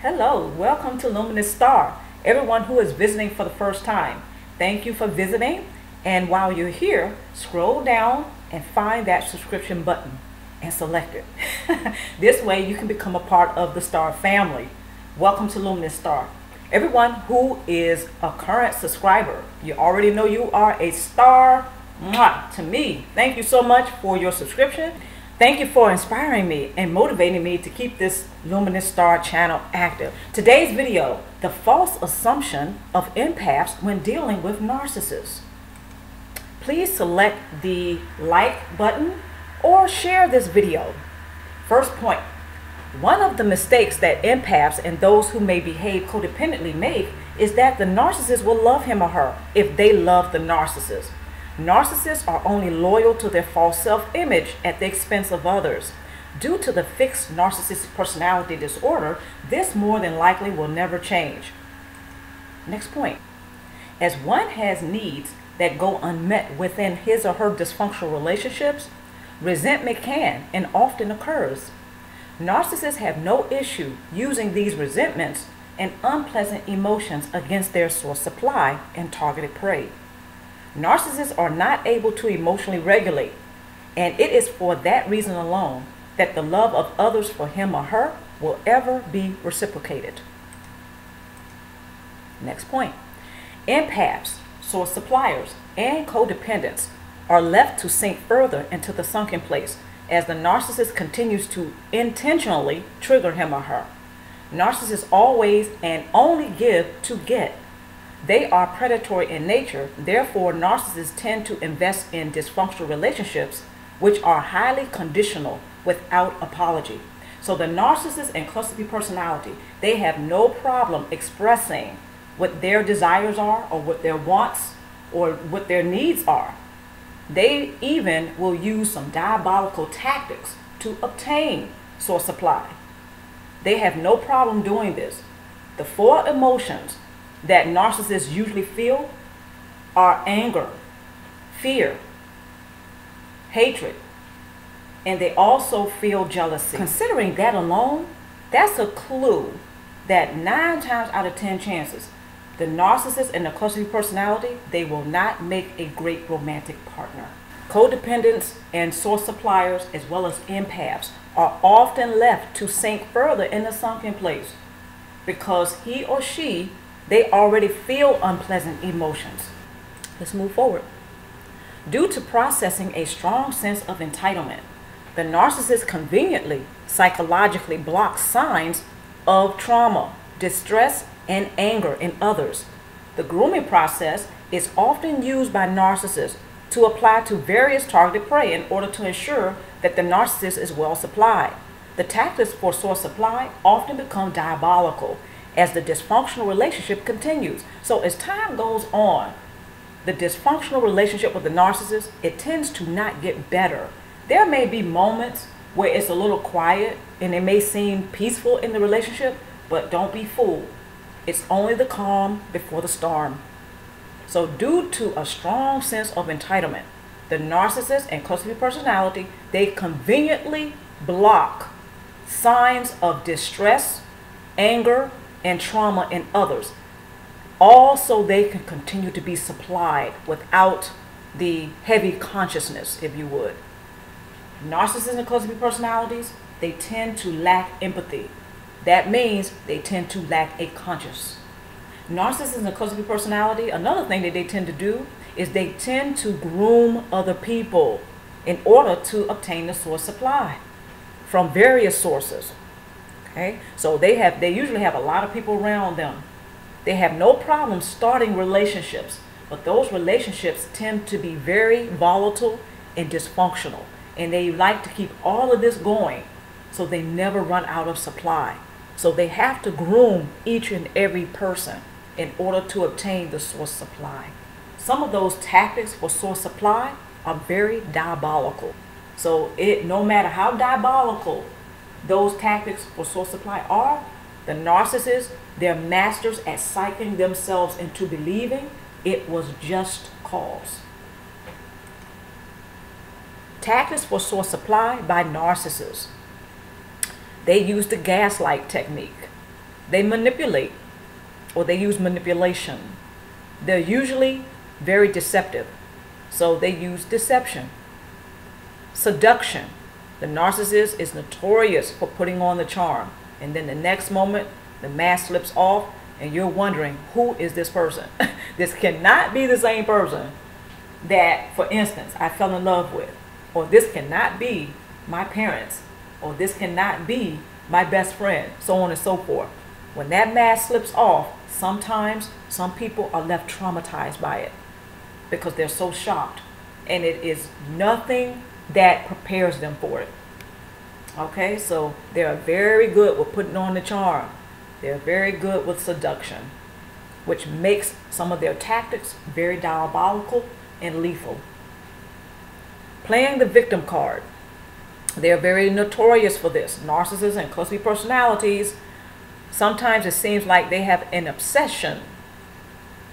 Hello, welcome to Luminousz Star. Everyone who is visiting for the first time, thank you for visiting. And while you're here, scroll down and find that subscription button and select it. This way you can become a part of the Star family. Welcome to Luminousz Star. Everyone who is a current subscriber, you already know you are a star. Mwah, to me, thank you so much for your subscription. Thank you for inspiring me and motivating me to keep this Luminousz Star channel active. Today's video, the false assumption of empaths when dealing with narcissists. Please select the like button or share this video. First point, one of the mistakes that empaths and those who may behave codependently make is that the narcissist will love him or her if they love the narcissist. Narcissists are only loyal to their false self-image at the expense of others. Due to the fixed narcissistic personality disorder, this more than likely will never change. Next point. As one has needs that go unmet within his or her dysfunctional relationships, resentment can and often occurs. Narcissists have no issue using these resentments and unpleasant emotions against their source supply and targeted prey. Narcissists are not able to emotionally regulate, and it is for that reason alone that the love of others for him or her will ever be reciprocated. Next point. Empaths, source suppliers, and codependents are left to sink further into the sunken place as the narcissist continues to intentionally trigger him or her. Narcissists always and only give to get. They are predatory in nature, therefore narcissists tend to invest in dysfunctional relationships which are highly conditional without apology. So the narcissist and cluster B personality, they have no problem expressing what their desires are or what their wants or what their needs are. They even will use some diabolical tactics to obtain source supply. They have no problem doing this. The four emotions that narcissists usually feel are anger, fear, hatred, and they also feel jealousy. Considering that alone, that's a clue that 9 times out of 10 chances, the narcissist and the cluster B personality, they will not make a great romantic partner. Codependents and source suppliers, as well as empaths, are often left to sink further in the sunken place because he or she, they already feel unpleasant emotions. Let's move forward. Due to processing a strong sense of entitlement, the narcissist conveniently psychologically blocks signs of trauma, distress, and anger in others. The grooming process is often used by narcissists to apply to various targeted prey in order to ensure that the narcissist is well supplied. The tactics for source supply often become diabolical as the dysfunctional relationship continues. So as time goes on, the dysfunctional relationship with the narcissist, it tends to not get better. There may be moments where it's a little quiet and it may seem peaceful in the relationship, but don't be fooled. It's only the calm before the storm. So due to a strong sense of entitlement, the narcissist and cluster B personality, they conveniently block signs of distress, anger, and trauma in others, all so they can continue to be supplied without the heavy consciousness, if you would. Narcissists and cluster B personalities, they tend to lack empathy. That means they tend to lack a conscious. Narcissists and cluster B personality, another thing that they tend to do is they tend to groom other people in order to obtain the source supply from various sources. Okay, so they usually have a lot of people around them. They have no problem starting relationships, but those relationships tend to be very volatile and dysfunctional, and they like to keep all of this going so they never run out of supply. So they have to groom each and every person in order to obtain the source supply. Some of those tactics for source supply are very diabolical. So no matter how diabolical those tactics for source supply are, the narcissists, they're masters at psyching themselves into believing it was just cause. Tactics for source supply by narcissists. They use the gaslight technique. They manipulate, or they use manipulation. They're usually very deceptive. So they use deception. Seduction. The narcissist is notorious for putting on the charm. And then the next moment, the mask slips off and you're wondering, who is this person? This cannot be the same person that, for instance, I fell in love with. Or this cannot be my parents. Or this cannot be my best friend. So on and so forth. When that mask slips off, sometimes some people are left traumatized by it because they're so shocked. And it is nothing that prepares them for it. Okay, so they're very good with putting on the charm. They're very good with seduction, which makes some of their tactics very diabolical and lethal. Playing the victim card. They're very notorious for this. Narcissists and cluster B personalities, sometimes it seems like they have an obsession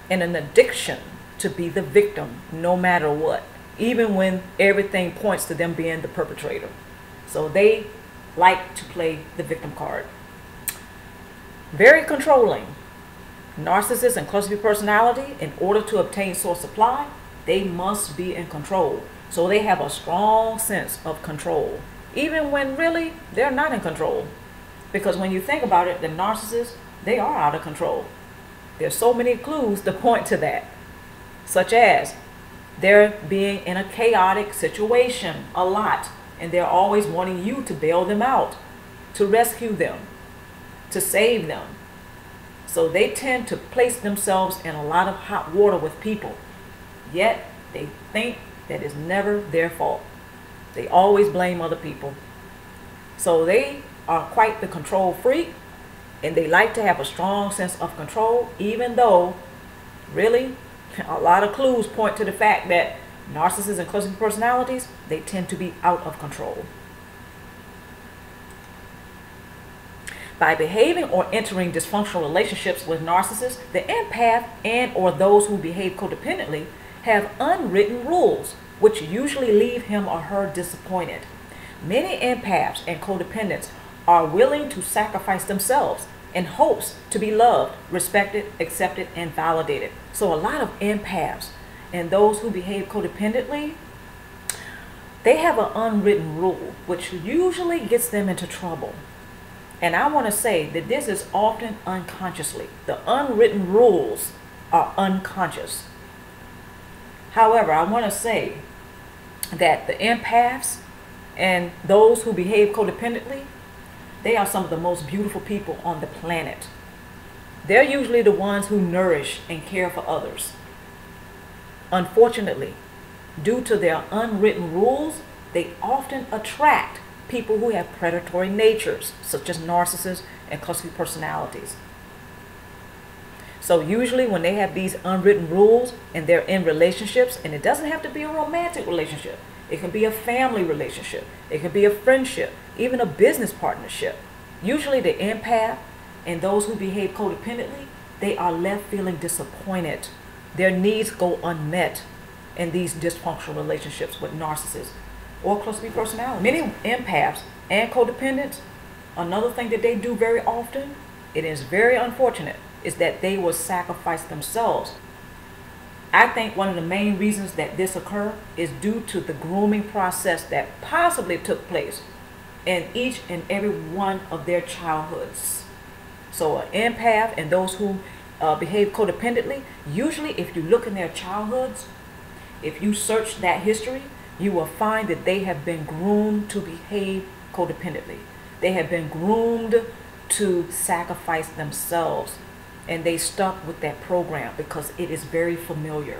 and an addiction to be the victim no matter what, even when everything points to them being the perpetrator. So they like to play the victim card. Very controlling. Narcissists and cluster B personality, in order to obtain source supply, they must be in control. So they have a strong sense of control, even when really they're not in control. Because when you think about it, the narcissists, they are out of control. There's so many clues to point to that, such as they're being in a chaotic situation a lot, and they're always wanting you to bail them out, to rescue them, to save them. So they tend to place themselves in a lot of hot water with people, yet they think that it's never their fault. They always blame other people. So they are quite the control freak, and they like to have a strong sense of control, even though really a lot of clues point to the fact that narcissists and cluster B personalities, they tend to be out of control. By behaving or entering dysfunctional relationships with narcissists, the empath and or those who behave codependently have unwritten rules, which usually leave him or her disappointed. Many empaths and codependents are willing to sacrifice themselves in hopes to be loved, respected, accepted, and validated. So a lot of empaths and those who behave codependently, they have an unwritten rule, which usually gets them into trouble. And I want to say that this is often unconsciously. The unwritten rules are unconscious. However, I want to say that the empaths and those who behave codependently, they are some of the most beautiful people on the planet. They're usually the ones who nourish and care for others. Unfortunately, due to their unwritten rules, they often attract people who have predatory natures, such as narcissists and cluster B personalities. So usually when they have these unwritten rules and they're in relationships, and it doesn't have to be a romantic relationship, it can be a family relationship, it can be a friendship, even a business partnership. Usually the empath and those who behave codependently, they are left feeling disappointed. Their needs go unmet in these dysfunctional relationships with narcissists or cluster B personality. Many empaths and codependents, another thing that they do very often, it is very unfortunate, is that they will sacrifice themselves. I think one of the main reasons that this occurs is due to the grooming process that possibly took place in each and every one of their childhoods. So an empath and those who behave codependently, usually if you look in their childhoods, if you search that history, you will find that they have been groomed to behave codependently. They have been groomed to sacrifice themselves. And they stuck with that program because it is very familiar.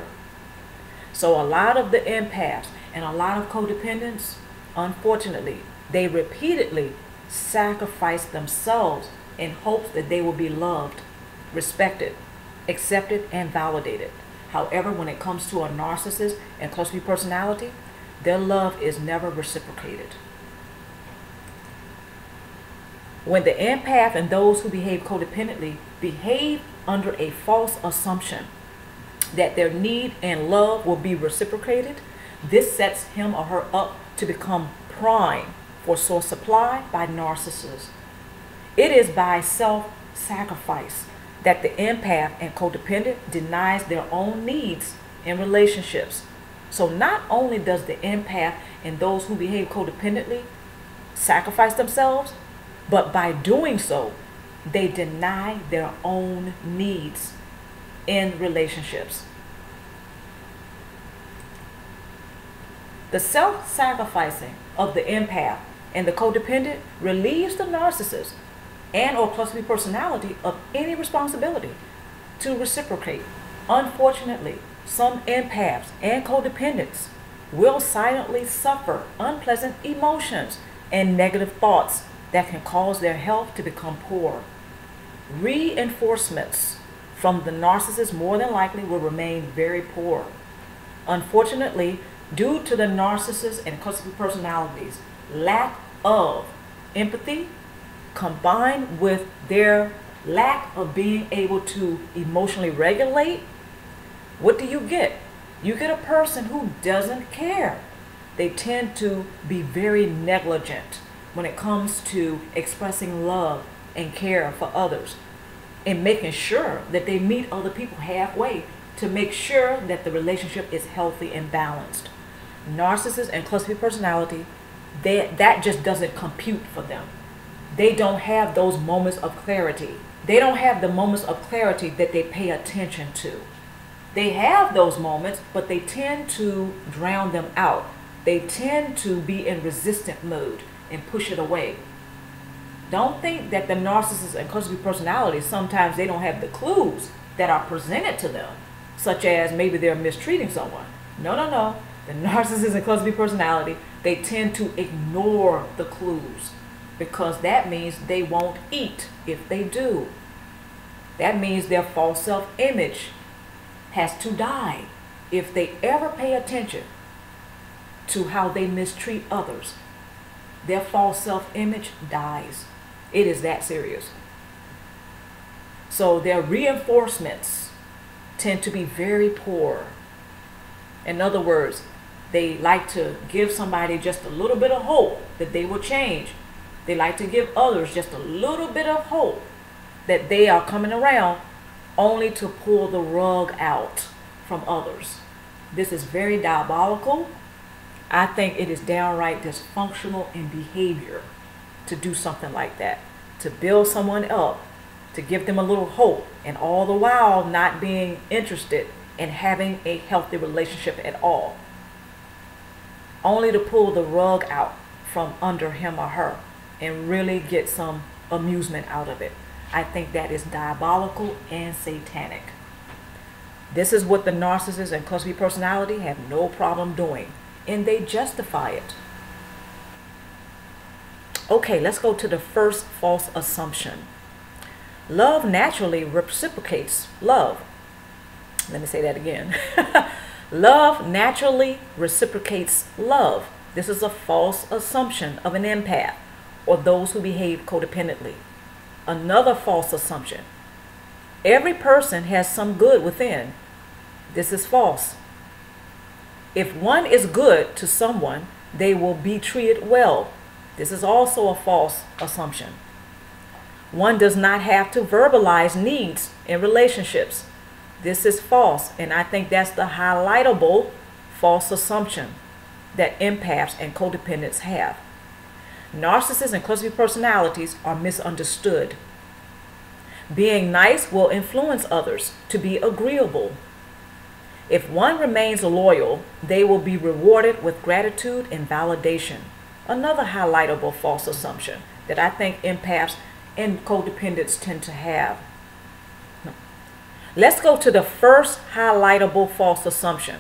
So a lot of the empaths and a lot of codependents, unfortunately, they repeatedly sacrifice themselves in hopes that they will be loved, respected, accepted, and validated. However, when it comes to a narcissist and cluster B personality, their love is never reciprocated. When the empath and those who behave codependently behave under a false assumption that their need and love will be reciprocated, this sets him or her up to become prime for source supply by narcissists. It is by self-sacrifice that the empath and codependent denies their own needs in relationships. So not only does the empath and those who behave codependently sacrifice themselves, but by doing so, they deny their own needs in relationships. The self-sacrificing of the empath and the codependent relieves the narcissist and or cluster B personality of any responsibility to reciprocate. Unfortunately, some empaths and codependents will silently suffer unpleasant emotions and negative thoughts that can cause their health to become poor. Reinforcements from the narcissist more than likely will remain very poor. Unfortunately, due to the narcissist and cluster B personalities' lack of empathy, combined with their lack of being able to emotionally regulate, what do you get? You get a person who doesn't care. They tend to be very negligent when it comes to expressing love and care for others and making sure that they meet other people halfway to make sure that the relationship is healthy and balanced. Narcissists and cluster B personality, that just doesn't compute for them. They don't have those moments of clarity. They don't have the moments of clarity that they pay attention to. They have those moments, but they tend to drown them out. They tend to be in resistant mode and push it away. Don't think that the narcissists and cluster B personalities, sometimes they don't have the clues that are presented to them, such as maybe they're mistreating someone. No, no, no. The narcissist and cluster B personality, they tend to ignore the clues because that means they won't eat if they do. That means their false self-image has to die if they ever pay attention to how they mistreat others. Their false self-image dies. It is that serious. So their reinforcements tend to be very poor. In other words, they like to give somebody just a little bit of hope that they will change. They like to give others just a little bit of hope that they are coming around, only to pull the rug out from others. This is very diabolical. I think it is downright dysfunctional in behavior to do something like that, to build someone up, to give them a little hope, and all the while not being interested in having a healthy relationship at all, only to pull the rug out from under him or her and really get some amusement out of it. I think that is diabolical and satanic. This is what the narcissist and cluster B personality have no problem doing, and they justify it. Okay, let's go to the first false assumption. Love naturally reciprocates love. Let me say that again. Love naturally reciprocates love. This is a false assumption of an empath or those who behave codependently. Another false assumption. Every person has some good within. This is false. If one is good to someone, they will be treated well. This is also a false assumption. One does not have to verbalize needs in relationships. This is false, and I think that's the highlightable false assumption that empaths and codependents have. Narcissists and cluster B personalities are misunderstood. Being nice will influence others to be agreeable. If one remains loyal, they will be rewarded with gratitude and validation. Another highlightable false assumption that I think empaths and codependents tend to have. Let's go to the first highlightable false assumption.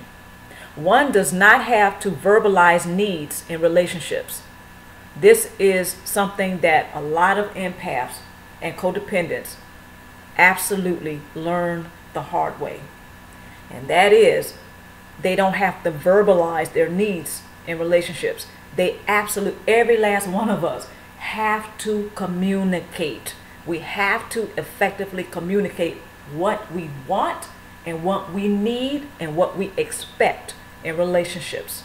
One does not have to verbalize needs in relationships. This is something that a lot of empaths and codependents absolutely learn the hard way. And that is, they don't have to verbalize their needs in relationships. They absolutely, every last one of us, have to communicate. We have to effectively communicate what we want and what we need and what we expect in relationships.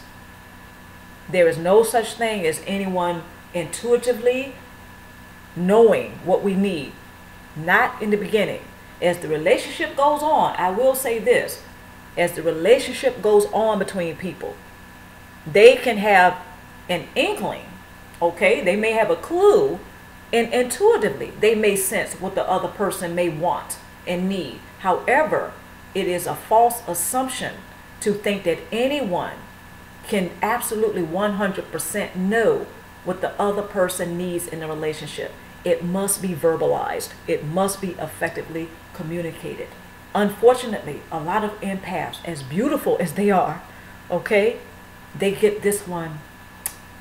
There is no such thing as anyone intuitively knowing what we need. not in the beginning. As the relationship goes on, I will say this, as the relationship goes on between people, they can have an inkling, okay? They may have a clue, and intuitively they may sense what the other person may want and need. However, it is a false assumption to think that anyone can absolutely 100% know what the other person needs in a relationship. It must be verbalized. It must be effectively communicated. Unfortunately, a lot of empaths, as beautiful as they are, okay, they get this one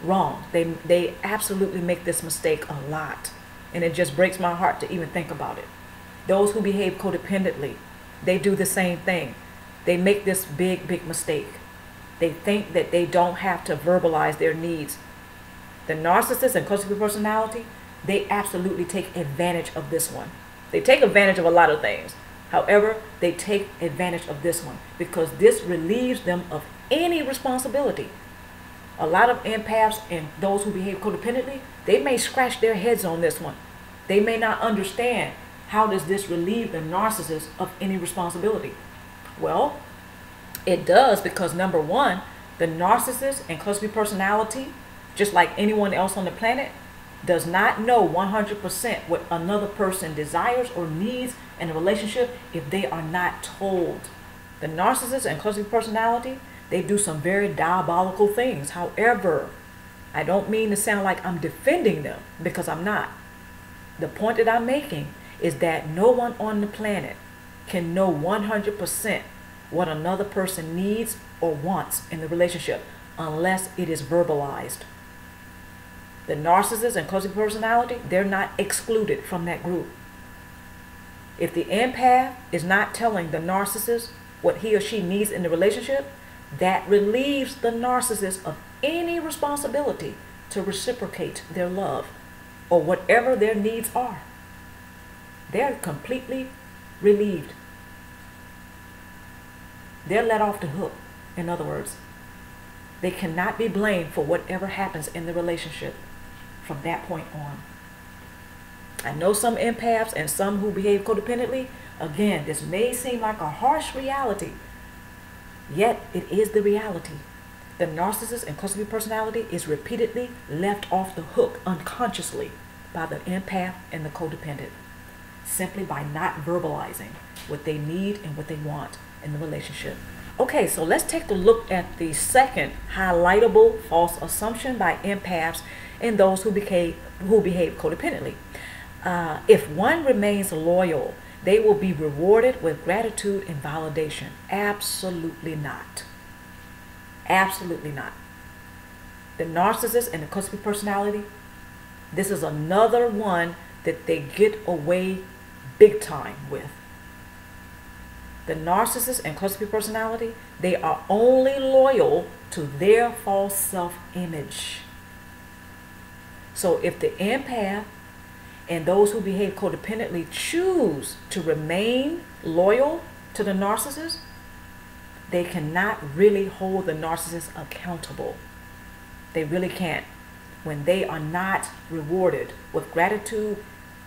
wrong. They absolutely make this mistake a lot. And it just breaks my heart to even think about it. Those who behave codependently, they do the same thing. They make this big mistake. They think that they don't have to verbalize their needs. The narcissist and codependent personality, they absolutely take advantage of this one. They take advantage of a lot of things. However, they take advantage of this one because this relieves them of any responsibility. A lot of empaths and those who behave codependently, they may scratch their heads on this one. They may not understand, how does this relieve the narcissist of any responsibility? Well, it does, because number one, the narcissist and codependent personality, just like anyone else on the planet, does not know 100% what another person desires or needs in a relationship if they are not told. The narcissist and codependent personality, they do some very diabolical things. However, I don't mean to sound like I'm defending them, because I'm not. The point that I'm making is that no one on the planet can know 100% what another person needs or wants in the relationship unless it is verbalized. The narcissist and codependent personality, they're not excluded from that group. If the empath is not telling the narcissist what he or she needs in the relationship, that relieves the narcissist of any responsibility to reciprocate their love or whatever their needs are. They're completely relieved. They're let off the hook. In other words, they cannot be blamed for whatever happens in the relationship from that point on. I know some empaths and some who behave codependently, again, this may seem like a harsh reality, yet it is the reality. The narcissist and codependent personality is repeatedly left off the hook unconsciously by the empath and the codependent, simply by not verbalizing what they need and what they want in the relationship. Okay, so let's take a look at the second highlightable false assumption by empaths and those who behave codependently. If one remains loyal, they will be rewarded with gratitude and validation. Absolutely not. Absolutely not. The narcissist and the codependent personality, this is another one that they get away big time with. The narcissist and codependent personality, they are only loyal to their false self-image. So if the empath and those who behave codependently choose to remain loyal to the narcissist, they cannot really hold the narcissist accountable. They really can't. When they are not rewarded with gratitude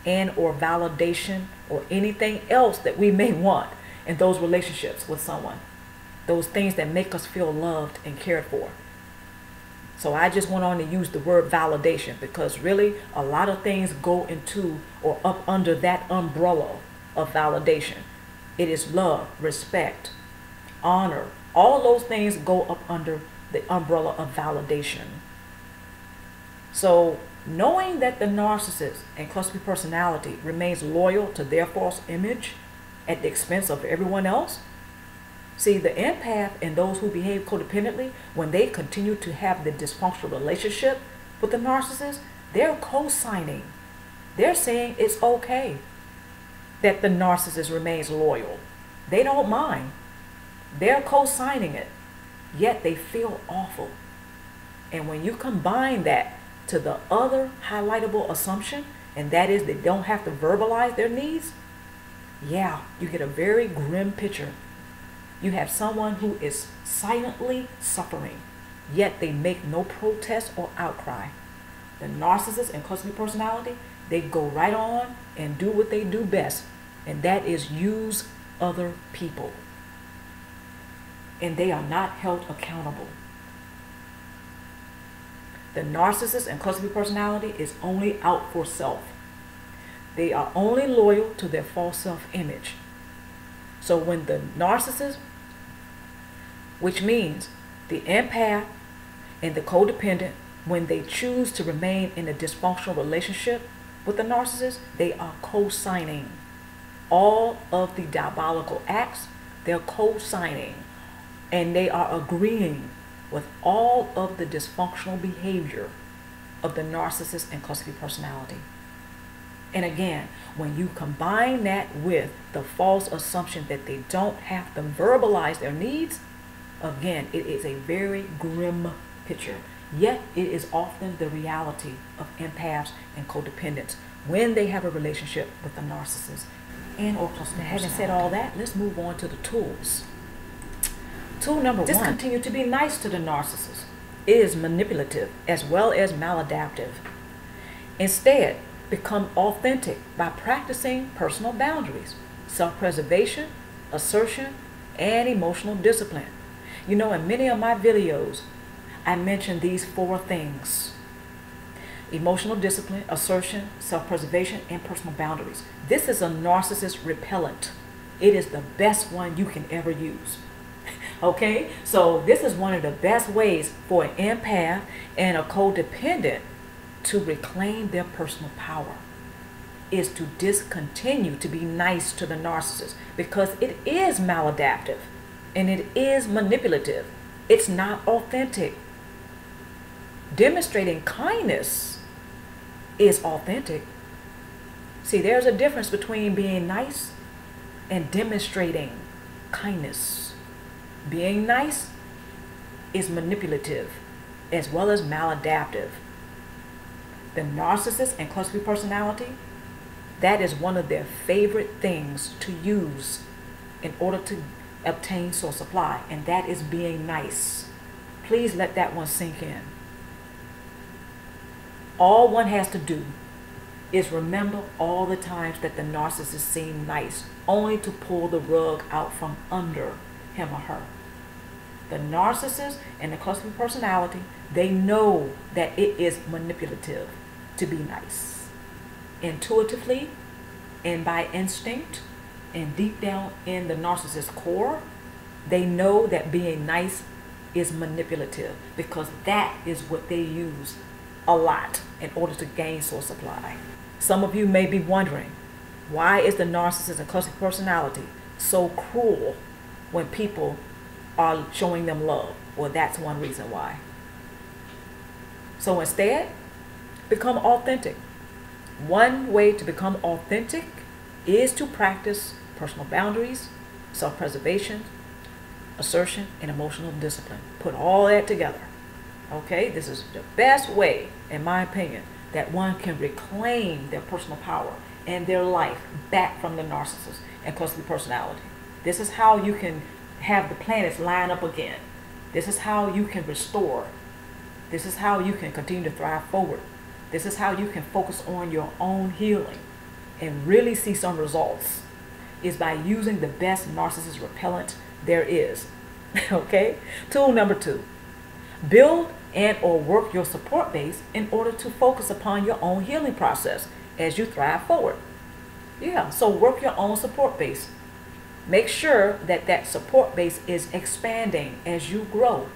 and or validation or anything else that we may want in those relationships with someone, those things that make us feel loved and cared for. So I just went on to use the word validation because really a lot of things go into or up under that umbrella of validation. It is love, respect, honor. All those things go up under the umbrella of validation. So knowing that the narcissist and codependent personality remains loyal to their false image at the expense of everyone else, see, the empath and those who behave codependently, when they continue to have the dysfunctional relationship with the narcissist, they're co-signing. They're saying it's okay that the narcissist remains loyal. They don't mind. They're co-signing it, yet they feel awful. And when you combine that to the other highlightable assumption, and that is they don't have to verbalize their needs, yeah, you get a very grim picture. You have someone who is silently suffering, yet they make no protest or outcry. The narcissist and codependent personality, They go right on and do what they do best, and that is use other people. And they are not held accountable. The narcissist and cluster B personality is only out for self. They are only loyal to their false self-image. So when the narcissist, which means the empath and the codependent, when they choose to remain in a dysfunctional relationship with the narcissist, they are co-signing all of the diabolical acts. They're co-signing, and they are agreeing with all of the dysfunctional behavior of the narcissist and cluster B personality. And again, when you combine that with the false assumption that they don't have to verbalize their needs, again, it is a very grim picture. Yet it is often the reality of empaths and codependents when they have a relationship with the narcissist and or cluster B. Having said all that, let's move on to the tools. Tool number 1, discontinue to be nice to the narcissist. It is manipulative as well as maladaptive. Instead, become authentic by practicing personal boundaries, self-preservation, assertion, and emotional discipline. You know, in many of my videos, I mentioned these 4 things: emotional discipline, assertion, self-preservation, and personal boundaries. This is a narcissist repellent. It is the best one you can ever use. Okay, so this is one of the best ways for an empath and a codependent to reclaim their personal power, is to discontinue to be nice to the narcissist, because it is maladaptive and it is manipulative. It's not authentic. Demonstrating kindness is authentic. See, there's a difference between being nice and demonstrating kindness. Being nice is manipulative as well as maladaptive. The narcissist and cluster B personality, that is one of their favorite things to use in order to obtain source supply, and that is being nice. Please let that one sink in. All one has to do is remember all the times that the narcissist seemed nice, only to pull the rug out from under him or her. The narcissist and the cluster B personality, they know that it is manipulative to be nice. Intuitively and by instinct and deep down in the narcissist's core, they know that being nice is manipulative, because that is what they use a lot in order to gain source supply. Some of you may be wondering, why is the narcissist and cluster B personality so cruel when people are showing them love? Well, that's one reason why. So instead, become authentic. One way to become authentic is to practice personal boundaries, self-preservation, assertion, and emotional discipline. Put all that together. Okay, this is the best way, in my opinion, that one can reclaim their personal power and their life back from the narcissist and cluster B personality. This is how you can have the planets line up again. This is how you can restore. This is how you can continue to thrive forward. This is how you can focus on your own healing and really see some results, is by using the best narcissist repellent there is. Okay? Tool number 2, build and or work your support base in order to focus upon your own healing process as you thrive forward. Yeah, so work your own support base. Make sure that that support base is expanding as you grow.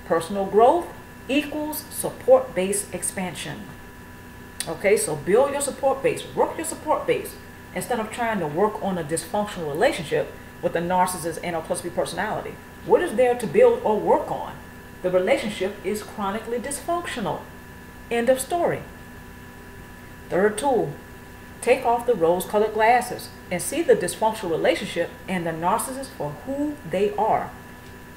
Personal growth equals support base expansion. Okay, so build your support base, work your support base, instead of trying to work on a dysfunctional relationship with a narcissist and a cluster B personality. What is there to build or work on? The relationship is chronically dysfunctional. End of story. Third tool, take off the rose-colored glasses and see the dysfunctional relationship and the narcissist for who they are.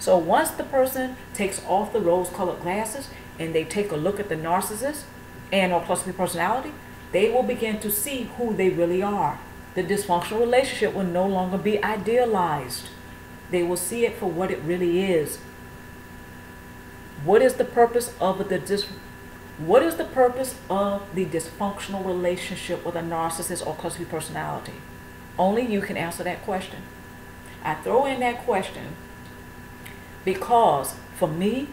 So once the person takes off the rose-colored glasses and they take a look at the narcissist and or cluster B personality, they will begin to see who they really are. The dysfunctional relationship will no longer be idealized. They will see it for what it really is. What is the purpose of the What is the purpose of the dysfunctional relationship with a narcissist or cluster B personality? Only you can answer that question. I throw in that question because for me,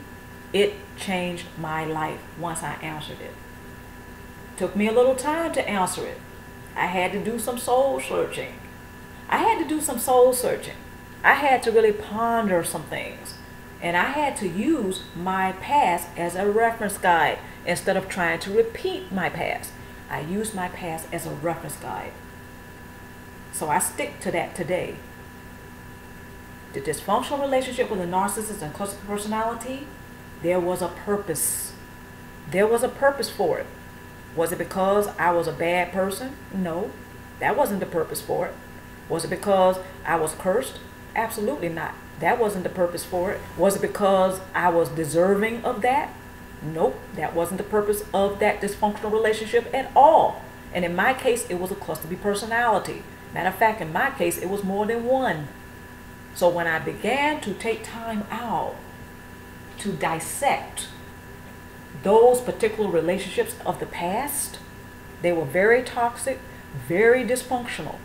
it changed my life once I answered it. Took me a little time to answer it. I had to do some soul searching. I had to really ponder some things. And I had to use my past as a reference guide instead of trying to repeat my past. I used my past as a reference guide. So I stick to that today. The dysfunctional relationship with a narcissist and cluster personality, there was a purpose. There was a purpose for it. Was it because I was a bad person? No, that wasn't the purpose for it. Was it because I was cursed? Absolutely not. That wasn't the purpose for it. Was it because I was deserving of that? Nope, that wasn't the purpose of that dysfunctional relationship at all. And in my case, it was a cluster B personality. Matter of fact, in my case, it was more than one. So when I began to take time out to dissect those particular relationships of the past, they were very toxic, very dysfunctional.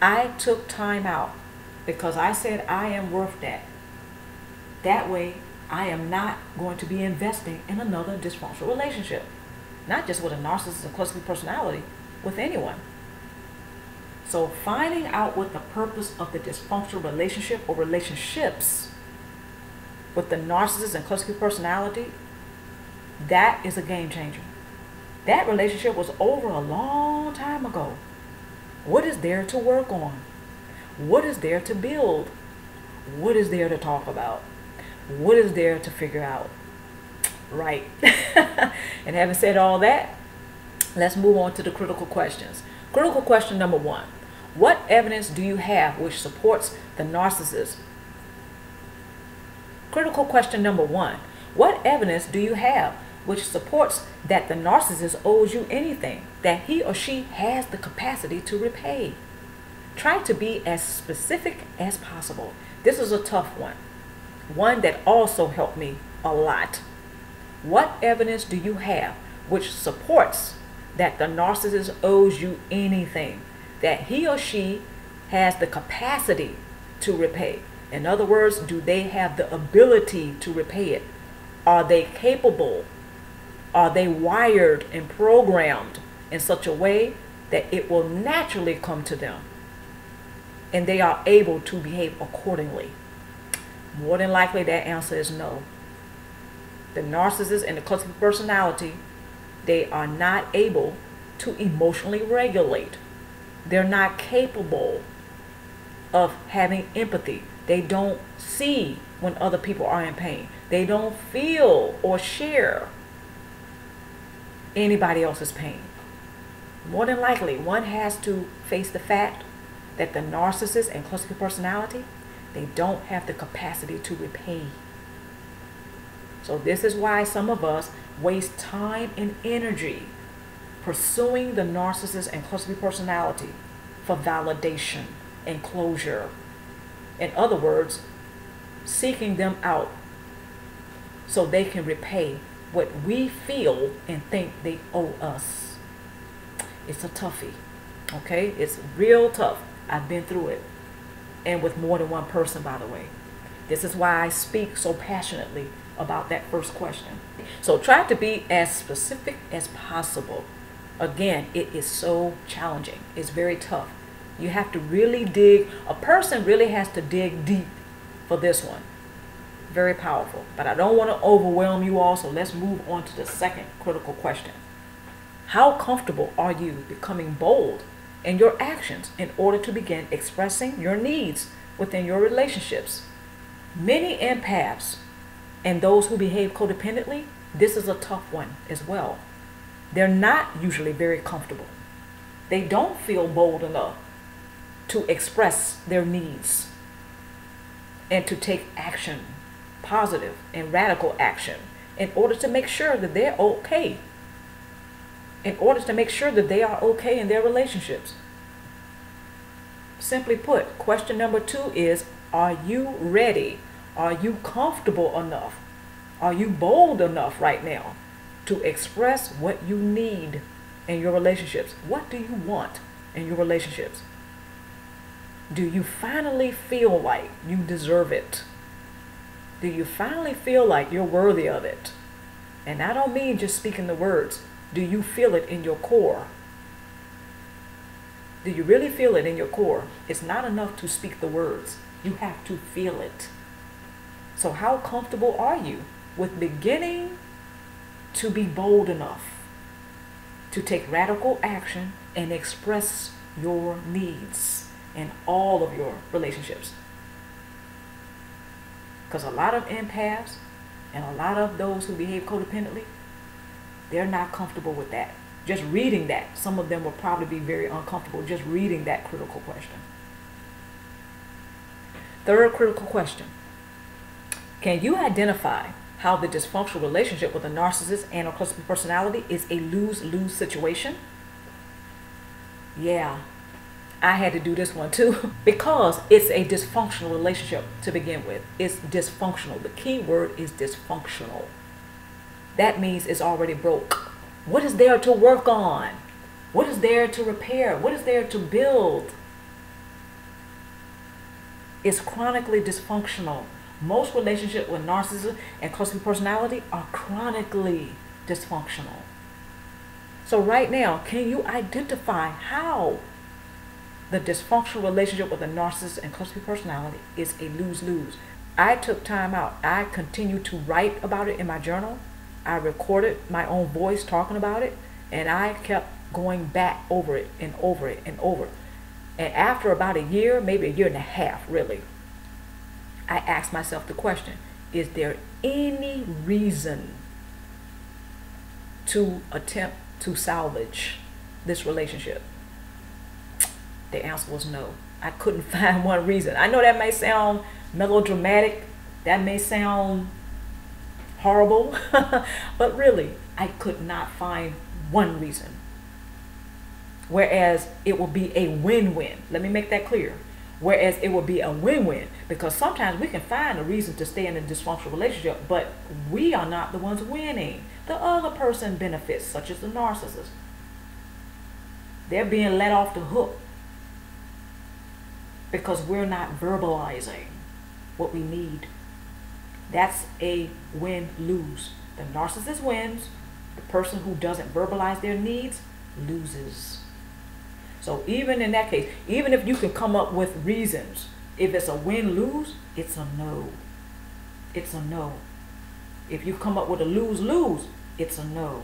I took time out because I said I am worth that. That way, I am not going to be investing in another dysfunctional relationship. Not just with a narcissist and cluster B personality, with anyone. So finding out what the purpose of the dysfunctional relationship or relationships with the narcissist and cluster B personality, that is a game changer. That relationship was over a long time ago. What is there to work on? What is there to build? What is there to talk about? What is there to figure out? Right. And having said all that, let's move on to the critical questions. Critical question number 1. What evidence do you have which supports the narcissist? Critical question number 1. What evidence do you have which supports that the narcissist owes you anything that he or she has the capacity to repay? Try to be as specific as possible. This is a tough one. One that also helped me a lot. What evidence do you have which supports that the narcissist owes you anything that he or she has the capacity to repay? In other words, do they have the ability to repay it? Are they capable? Are they wired and programmed in such a way that it will naturally come to them and they are able to behave accordingly? More than likely, that answer is no. The narcissist and the cluster B personality, they are not able to emotionally regulate. They're not capable of having empathy. They don't see when other people are in pain. They don't feel or share anybody else's pain. More than likely, one has to face the fact that the narcissist and cluster B personality, they don't have the capacity to repay. So this is why some of us waste time and energy pursuing the narcissist and cluster B personality for validation and closure. In other words, seeking them out so they can repay what we feel and think they owe us. It's a toughie, okay? It's real tough. I've been through it, and with more than one person, by the way. This is why I speak so passionately about that first question. So try to be as specific as possible. Again, it is so challenging. It's very tough. You have to really dig. A person really has to dig deep for this one. Very powerful. But I don't want to overwhelm you all, so let's move on to the second critical question. How comfortable are you becoming bold in your actions in order to begin expressing your needs within your relationships? Many empaths and those who behave codependently, this is a tough one as well. They're not usually very comfortable. They don't feel bold enough to express their needs and to take action, positive and radical action, in order to make sure that they're okay. In order to make sure that they are okay in their relationships. Simply put, question number 2 is, are you ready? Are you comfortable enough? Are you bold enough right now to express what you need in your relationships? What do you want in your relationships? Do you finally feel like you deserve it? Do you finally feel like you're worthy of it? And I don't mean just speaking the words. Do you feel it in your core? Do you really feel it in your core? It's not enough to speak the words. You have to feel it. So how comfortable are you with beginning to be bold enough to take radical action and express your needs in all of your relationships? Because a lot of empaths and a lot of those who behave codependently, they're not comfortable with that. Just reading that, some of them will probably be very uncomfortable just reading that critical question. Third critical question. Can you identify how the dysfunctional relationship with a narcissist and a narcissistic personality is a lose-lose situation? Yeah, I had to do this one too because it's a dysfunctional relationship to begin with. It's dysfunctional. The key word is dysfunctional. That means it's already broke. What is there to work on? What is there to repair? What is there to build? It's chronically dysfunctional. Most relationships with narcissism and narcissistic personality are chronically dysfunctional. So right now, can you identify how the dysfunctional relationship with a narcissist and narcissistic personality is a lose-lose? I took time out. I continued to write about it in my journal. I recorded my own voice talking about it, and I kept going back over it and over it and over. And after about a year, maybe a year and a half, really, I asked myself the question, is there any reason to attempt to salvage this relationship? The answer was no. I couldn't find one reason. I know that may sound melodramatic. That may sound horrible. But really, I could not find one reason. Whereas it will be a win-win. Let me make that clear. Whereas it will be a win-win, because sometimes we can find a reason to stay in a dysfunctional relationship, but we are not the ones winning. The other person benefits, such as the narcissist. They're being let off the hook because we're not verbalizing what we need. That's a win-lose. The narcissist wins. The person who doesn't verbalize their needs loses. So even in that case, even if you can come up with reasons, if it's a win-lose, it's a no. It's a no. If you come up with a lose-lose, it's a no.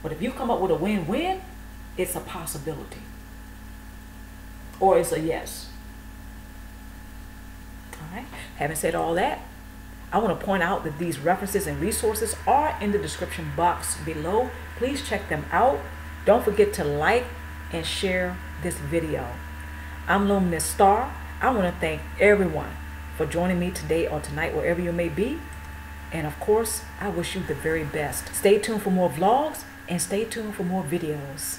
But if you come up with a win-win, it's a possibility. Or it's a yes. All right. Having said all that, I want to point out that these references and resources are in the description box below. Please check them out. Don't forget to like and share this video. I'm Luminousz Star. I want to thank everyone for joining me today or tonight, wherever you may be. And of course, I wish you the very best. Stay tuned for more vlogs and stay tuned for more videos.